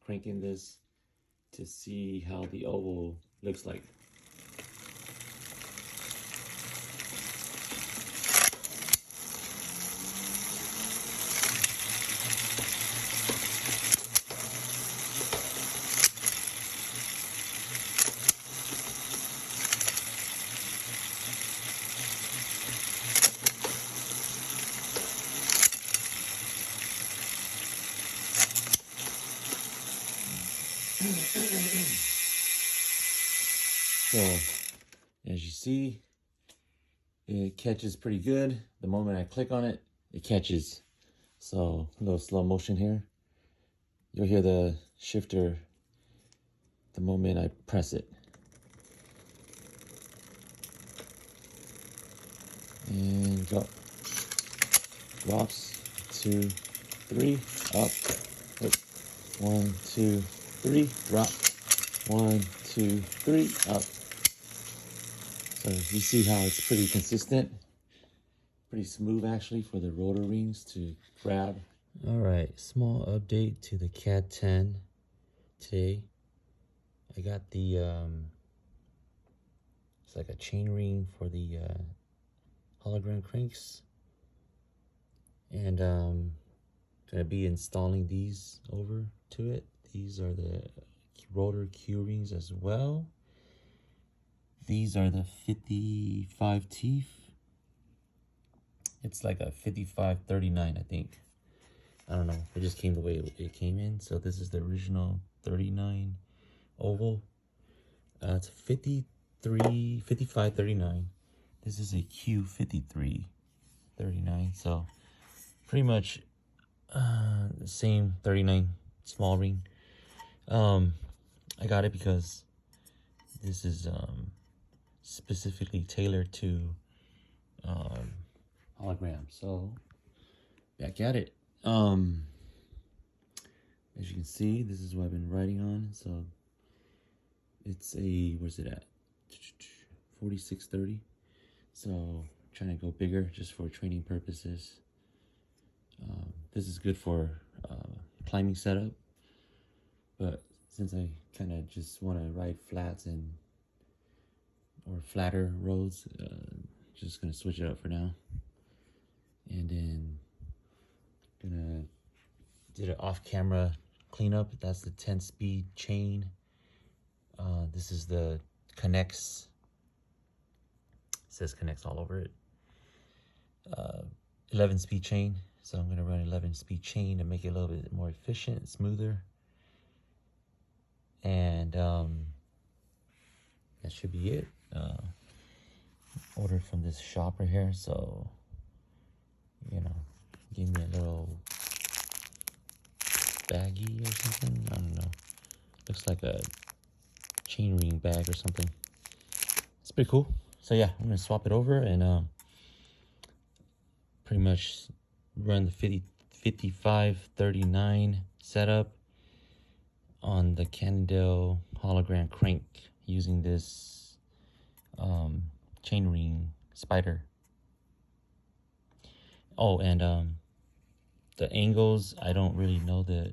cranking this to see how the oval looks like. So, as you see, it catches pretty good. The moment I click on it, it catches. So, a little slow motion here. You'll hear the shifter the moment I press it. And go. Drops, 2, 3, up. 1, 2, 3, drop. 1, 2, 3, up. So you see how it's pretty consistent, pretty smooth actually for the rotor rings to grab. All right, small update to the Caad10 today. I got the it's like a chain ring for the hologram cranks, and gonna be installing these over to it. These are the rotor Q rings as well. These are the 55 teeth. It's like a 5539, I think. I don't know. It just came the way it came in. So this is the original 39 oval. It's 5539. This is a Q5339. So pretty much the same 39 small ring. I got it because this is specifically tailored to hologram. So back at it. As you can see, this is what I've been writing on. So it's a, where's it at? 4630. So trying to go bigger just for training purposes. This is good for climbing setup, but since I kind of just want to ride flats and or flatter roads, just gonna switch it up for now. And then gonna did an off-camera cleanup. That's the 10-speed chain. This is the connects. It says connects all over it. 11-speed chain. So I'm gonna run 11-speed chain to make it a little bit more efficient, smoother. And that should be it. Ordered from this shop right here, so you know, give me a little baggie or something. I don't know. Looks like a chain ring bag or something. It's pretty cool. So yeah, I'm gonna swap it over and pretty much run the 5539 setup on the Caad10 hologram crank using this chain ring spider. Oh, and the angles, I don't really know the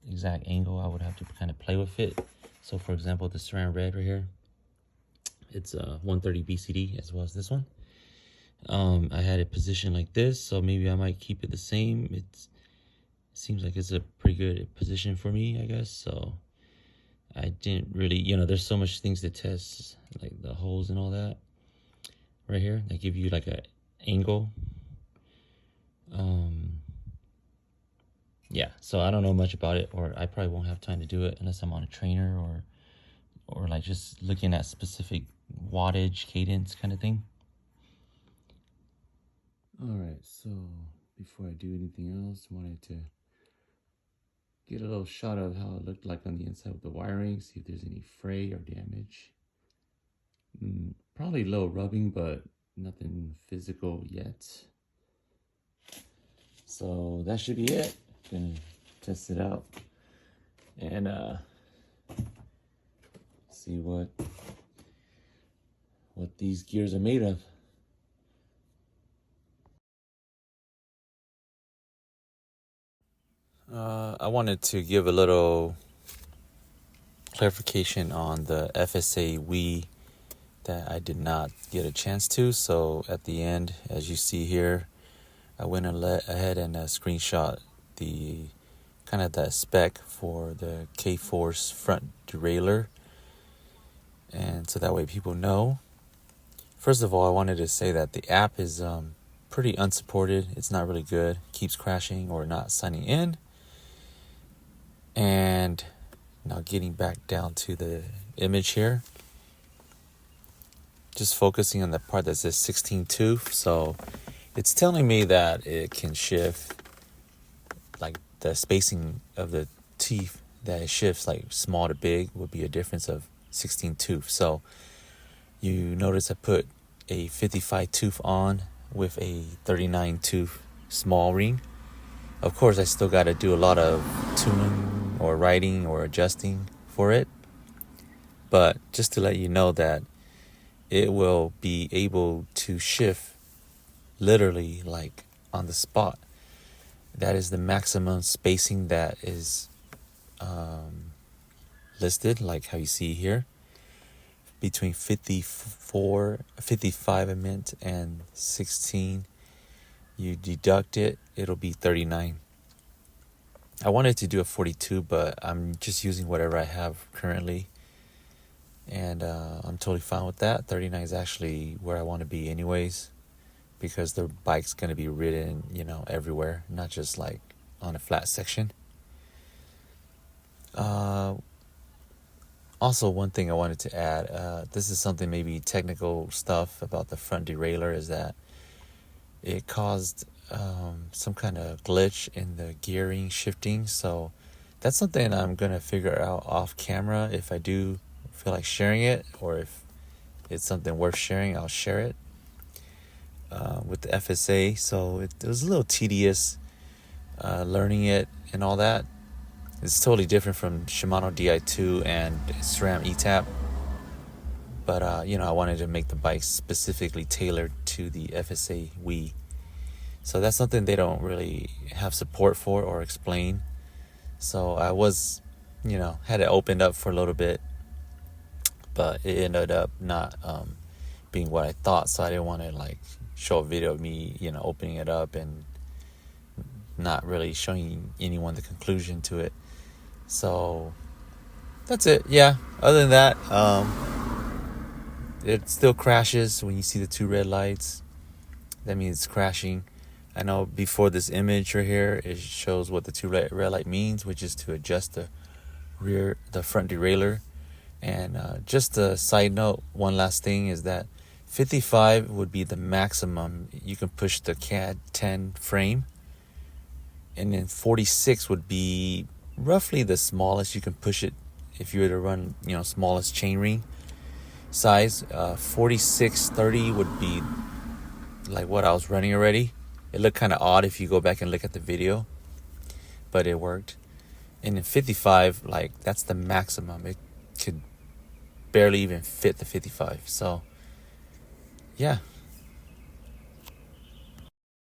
exact angle. I would have to kind of play with it. So for example, the Saran Red right here, it's 130 BCD as well as this one. I had it positioned like this, so maybe I might keep it the same. It seems like it's a pretty good position for me, I guess. So I didn't really, you know, there's so much things to test, like the holes and all that right here. They give you like a angle. Yeah, so I don't know much about it, or I probably won't have time to do it unless I'm on a trainer or like just looking at specific wattage, cadence kind of thing. All right, so before I do anything else, I wanted to get a little shot of how it looked like on the inside of the wiring, see if there's any fray or damage. Probably low rubbing, but nothing physical yet. So that should be it. Gonna test it out and see what these gears are made of. I wanted to give a little clarification on the FSA WE that I did not get a chance to. So at the end, as you see here, I went ahead and screenshot the kind of the spec for the K-Force front derailleur, and so that way people know. First of all, I wanted to say that the app is pretty unsupported. It's not really good. Keeps crashing or not signing in. And now getting back down to the image here, just focusing on the part that says 16 tooth. So it's telling me that it can shift, like the spacing of the teeth, that it shifts like small to big would be a difference of 16 tooth. So you notice I put a 55 tooth on with a 39 tooth small ring. Of course, I still got to do a lot of tuning or writing or adjusting for it. But just to let you know that it will be able to shift literally like on the spot. That is the maximum spacing that is listed, like how you see here, between 55 and 16. You deduct it, it'll be 39. I wanted to do a 42, but I'm just using whatever I have currently, and I'm totally fine with that. 39 is actually where I want to be anyways, because the bike's going to be ridden, everywhere, not just like on a flat section. Also, one thing I wanted to add, this is something maybe technical stuff about the front derailleur, is that it caused some kind of glitch in the gearing shifting. So that's something I'm going to figure out off camera. If I do feel like sharing it, or if it's something worth sharing, I'll share it with the FSA. So it was a little tedious learning it and all that. It's totally different from Shimano Di2 and SRAM ETAP. But, I wanted to make the bike specifically tailored to the FSA WE. So that's something they don't really have support for or explain. So I was, had it opened up for a little bit, but it ended up not being what I thought. So I didn't want to show a video of me, opening it up and not really showing anyone the conclusion to it. So that's it. Yeah. Other than that, it still crashes when you see the two red lights. That means it's crashing. I know before this image right here, it shows what the two red light means, which is to adjust the front derailleur. And just a side note, one last thing is that 55 would be the maximum you can push the Caad10 frame, and then 46 would be roughly the smallest you can push it if you were to run, smallest chainring size. 4630 would be like what I was running already. It looked kind of odd if you go back and look at the video, but it worked. And in 55, that's the maximum. It could barely even fit the 55. So yeah,